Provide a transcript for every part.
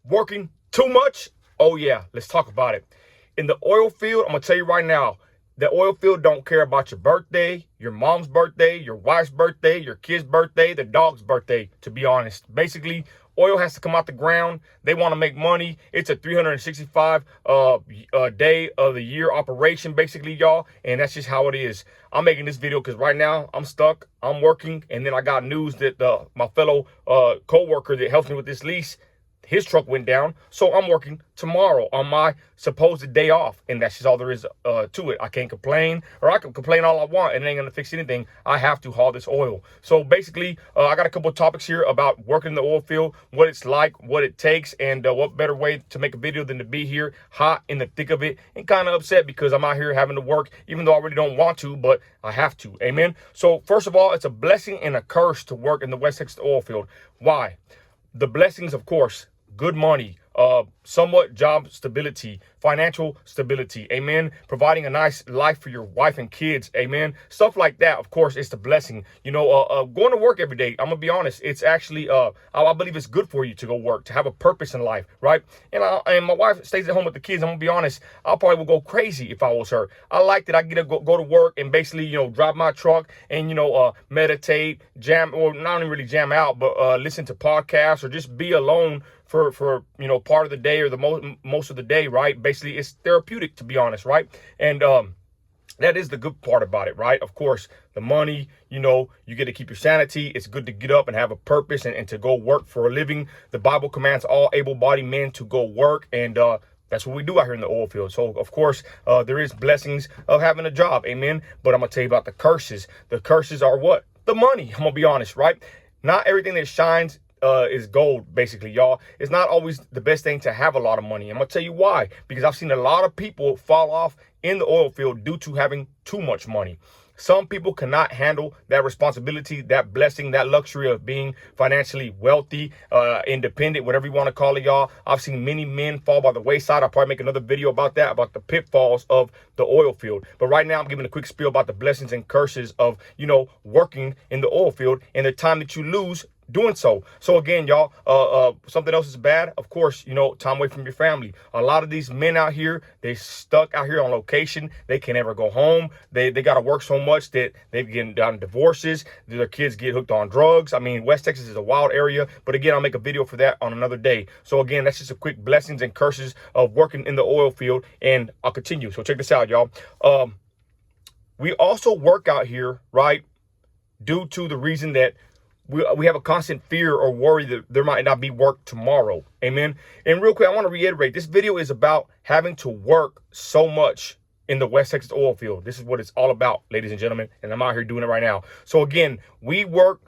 Working too much? Oh yeah, let's talk about it. In the oil field, I'm gonna tell you right now, the oil field don't care about your birthday, your mom's birthday, your wife's birthday, your kid's birthday, the dog's birthday, to be honest. Basically, oil has to come out the ground. They want to make money. It's a 365 day of the year operation, basically, y'all. And that's just how it is. I'm making this video because right now I'm stuck. I'm working. And then I got news that my fellow co-worker that helps me with this lease, his truck went down, so I'm working tomorrow on my supposed day off, and that's just all there is to it. I can't complain, or I can complain all I want, and it ain't gonna fix anything. I have to haul this oil. So basically, I got a couple of topics here about working in the oil field, what it's like, what it takes, and what better way to make a video than to be here, hot in the thick of it, and kind of upset because I'm out here having to work, even though I really don't want to, but I have to. Amen. So first of all, it's a blessing and a curse to work in the West Texas oil field. Why? The blessings, of course, good money, somewhat job stability, financial stability, amen. Providing a nice life for your wife and kids, amen. Stuff like that, of course, it's the blessing. You know, going to work every day, I'm gonna be honest, it's actually, I believe it's good for you to go work, to have a purpose in life, right? And my wife stays at home with the kids. I'm gonna be honest, I probably would go crazy if I was her. I like that I get to go to work and basically, you know, drive my truck and, you know, meditate, jam, or not even really jam out, but listen to podcasts or just be alone for you know, part of the day or the most of the day, right? Basically, it's therapeutic, to be honest, right? And that is the good part about it, right? Of course, the money, you know, you get to keep your sanity. It's good to get up and have a purpose and to go work for a living. The Bible commands all able-bodied men to go work, and that's what we do out here in the oil field. So, of course, there is blessings of having a job, amen? But I'm going to tell you about the curses. The curses are what? The money, I'm going to be honest, right? Not everything that shines is gold, basically, y'all. It's not always the best thing to have a lot of money. I'm gonna tell you why. Because I've seen a lot of people fall off in the oil field due to having too much money. Some people cannot handle that responsibility, that blessing, that luxury of being financially wealthy, independent, whatever you want to call it, y'all. I've seen many men fall by the wayside. I'll probably make another video about that, about the pitfalls of the oil field. But right now, I'm giving a quick spiel about the blessings and curses of, you know, working in the oil field and the time that you lose doing so. So again, y'all, something else is bad. Of course, you know, time away from your family. A lot of these men out here, they stuck out here on location. They can never go home. They got to work so much that they've getting down divorces. Their kids get hooked on drugs. I mean, West Texas is a wild area, but again, I'll make a video for that on another day. So again, that's just a quick blessings and curses of working in the oil field, and I'll continue. So check this out, y'all. We also work out here, right, due to the reason that we have a constant fear or worry that there might not be work tomorrow. Amen. And real quick, I want to reiterate, this video is about having to work so much in the West Texas oil field. This is what it's all about, ladies and gentlemen. And I'm out here doing it right now. So again, we work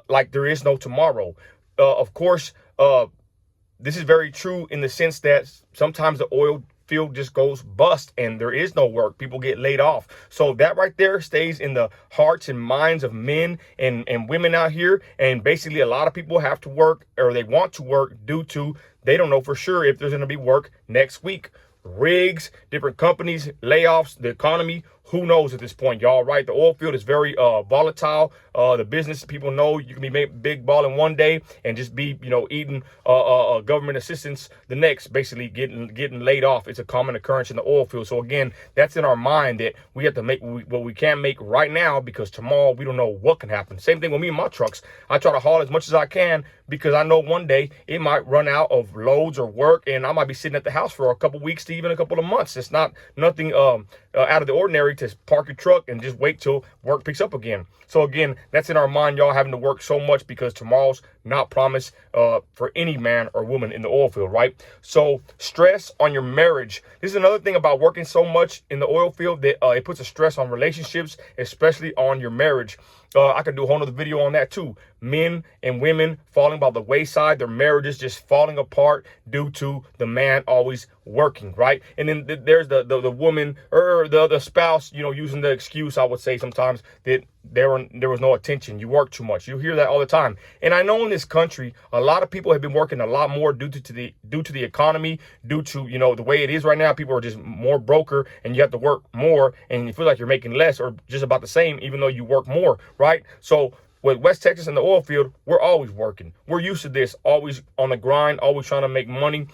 like there is no tomorrow. Of course, this is very true in the sense that sometimes the oil field just goes bust and there is no work. People get laid off. So that right there stays in the hearts and minds of men and women out here. And basically a lot of people have to work, or they want to work, due to they don't know for sure if there's going to be work next week. Rigs, different companies, layoffs, the economy, who knows at this point, y'all, right? The oil field is very volatile. The business, people know you can be big balling one day and just be, you know, eating government assistance the next, basically getting laid off. It's a common occurrence in the oil field. So again, that's in our mind that we have to make what we can make right now, because tomorrow we don't know what can happen. Same thing with me and my trucks. I try to haul as much as I can because I know one day it might run out of loads or work and I might be sitting at the house for a couple weeks to even a couple of months. It's not nothing out of the ordinary to park your truck and just wait till work picks up again. So again, that's in our mind, y'all, having to work so much because tomorrow's not promised for any man or woman in the oil field, right? So stress on your marriage. This is another thing about working so much in the oil field, that it puts a stress on relationships, especially on your marriage. I could do a whole nother video on that too. Men and women falling by the wayside, their marriages just falling apart due to the man always working, right? And then there's the woman or the spouse, you know, using the excuse, I would say sometimes, that there was no attention. You work too much. You hear that all the time. And I know in this country, a lot of people have been working a lot more due to the economy, due to, you know, the way it is right now. People are just more broker and you have to work more and you feel like you're making less or just about the same, even though you work more, right? So with West Texas and the oil field, we're always working. We're used to this, always on the grind, always trying to make money.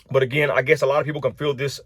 But again, I guess a lot of people can feel this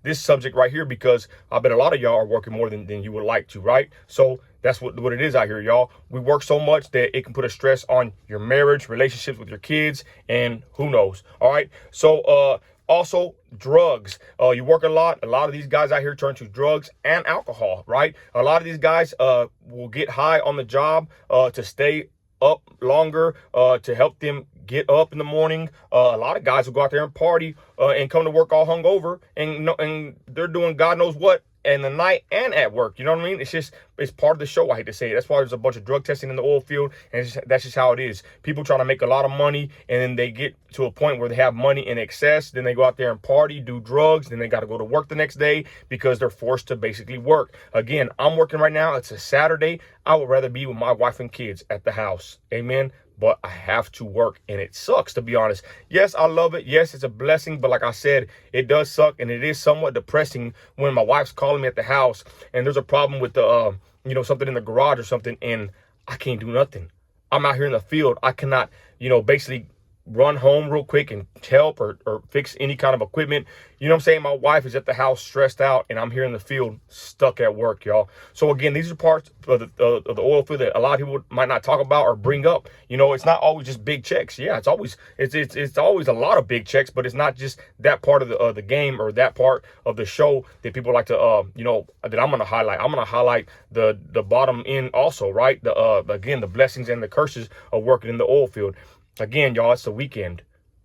this subject right here, because I bet a lot of y'all are working more than you would like to, right? So that's what it is out here, y'all. We work so much that it can put a stress on your marriage, relationships with your kids, and who knows. All right. So also drugs. You work a lot. A lot of these guys out here turn to drugs and alcohol, right? A lot of these guys will get high on the job to stay up longer, to help them get up in the morning. A lot of guys will go out there and party and come to work all hungover, and they're doing God knows what in the night and at work. You know what I mean? It's part of the show. I hate to say it. That's why there's a bunch of drug testing in the oil field, and that's just how it is. People trying to make a lot of money, and then they get to a point where they have money in excess. Then they go out there and party, do drugs. Then they got to go to work the next day because they're forced to basically work. Again, I'm working right now. It's a Saturday. I would rather be with my wife and kids at the house. Amen. But I have to work, and it sucks, to be honest. Yes, I love it. Yes, it's a blessing. But like I said, it does suck, and it is somewhat depressing when my wife's calling me at the house and there's a problem with the, something in the garage or something, and I can't do nothing. I'm out here in the field. I cannot, basically run home real quick and help or fix any kind of equipment. You know what I'm saying? My wife is at the house stressed out, and I'm here in the field stuck at work, y'all. So again, these are parts of the oil field that a lot of people might not talk about or bring up. It's not always just big checks. Yeah, it's always a lot of big checks, but it's not just that part of the game or that part of the show that people like to that I'm gonna highlight. I'm gonna highlight the bottom end also, right? Again, the blessings and the curses of working in the oil field. Again, y'all, it's the weekend.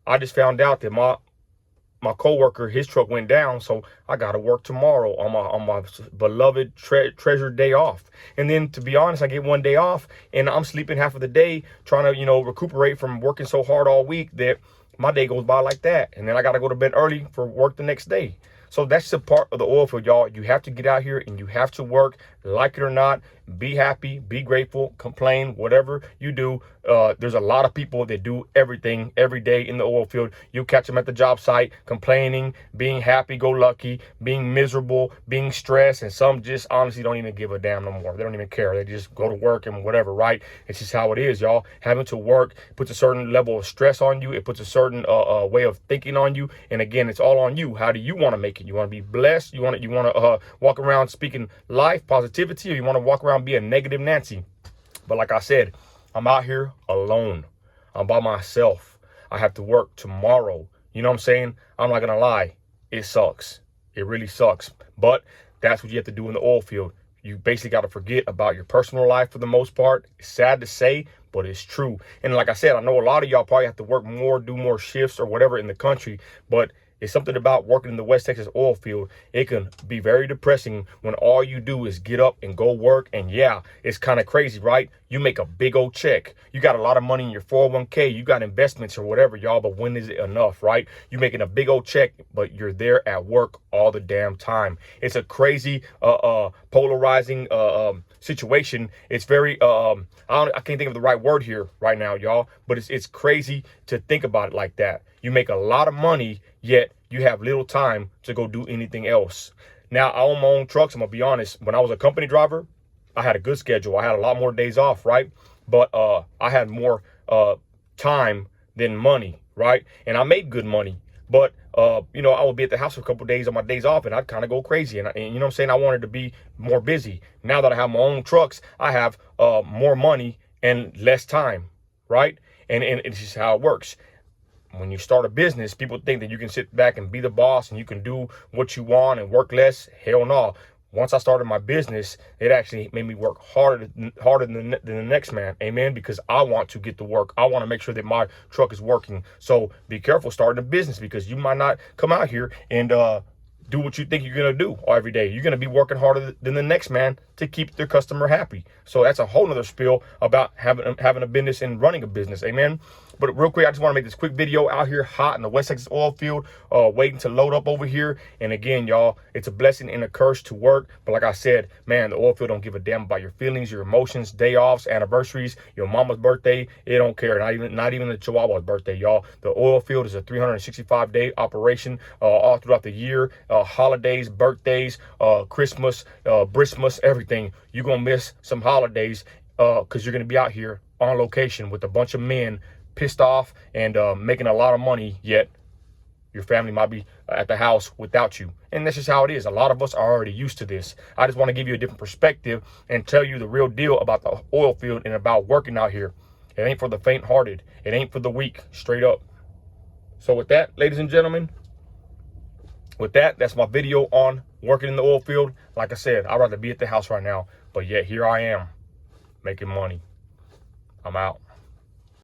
I just found out that my coworker, his truck went down, so I got to work tomorrow on my beloved treasured day off. And then, to be honest, I get one day off, and I'm sleeping half of the day trying to recuperate from working so hard all week that my day goes by like that. And then I got to go to bed early for work the next day. So that's the part of the oil field, y'all. You have to get out here and you have to work, like it or not. Be happy, be grateful, complain, whatever you do. There's a lot of people that do everything every day in the oil field. You catch them at the job site complaining, being happy-go-lucky, being miserable, being stressed, and some just honestly don't even give a damn no more. They don't even care. They just go to work and whatever, right? It's just how it is, y'all. Having to work puts a certain level of stress on you. It puts a certain way of thinking on you. And again, it's all on you. How do you want to make it? You want to be blessed? You want to walk around speaking life, positivity, or you want to walk around be a negative Nancy? But like I said, I'm out here alone. I'm by myself. I have to work tomorrow. You know what I'm saying? I'm not gonna lie. It sucks. It really sucks. But that's what you have to do in the oil field. You basically got to forget about your personal life for the most part. It's sad to say, but it's true. And like I said, I know a lot of y'all probably have to work more, do more shifts or whatever in the country, but it's something about working in the West Texas oil field. It can be very depressing when all you do is get up and go work. And yeah, it's kind of crazy, right? You make a big old check. You got a lot of money in your 401k. You got investments or whatever, y'all. But when is it enough, right? You're making a big old check, but you're there at work all the damn time. It's a crazy, polarizing situation. It's very, I can't think of the right word here right now, y'all. But it's crazy to think about it like that. You make a lot of money, yet you have little time to go do anything else. Now, I own my own trucks. I'm going to be honest. When I was a company driver, I had a good schedule. I had a lot more days off, right? But I had more time than money, right? And I made good money. But, I would be at the house for a couple of days on my days off, and I'd kind of go crazy. And you know what I'm saying? I wanted to be more busy. Now that I have my own trucks, I have more money and less time, right? And it's just how it works. When you start a business, people think that you can sit back and be the boss and you can do what you want and work less. Hell no. Once I started my business, it actually made me work harder than the next man. Amen. Because I want to get to work. I want to make sure that my truck is working. So be careful starting a business, because you might not come out here and do what you think you're going to do every day. You're going to be working harder than the next man to keep their customer happy. So that's a whole nother spiel about having a business and running a business. Amen. But real quick, I just want to make this quick video out here hot in the West Texas oil field, waiting to load up over here. And again, y'all, it's a blessing and a curse to work. But like I said, man, the oil field don't give a damn about your feelings, your emotions, day offs, anniversaries, your mama's birthday. It don't care. Not even the Chihuahua's birthday, y'all. The oil field is a 365-day operation all throughout the year. Holidays, birthdays, Christmas, Christmas, everything. You're going to miss some holidays because you're going to be out here on location with a bunch of men pissed off and making a lot of money, yet your family might be at the house without you. And that's just how it is. A lot of us are already used to this. I just want to give you a different perspective and tell you the real deal about the oil field and about working out here. It ain't for the faint-hearted. It ain't for the weak, straight up. So with that, ladies and gentlemen, that's my video on working in the oil field. Like I said, I'd rather be at the house right now, but yet here I am making money. I'm out.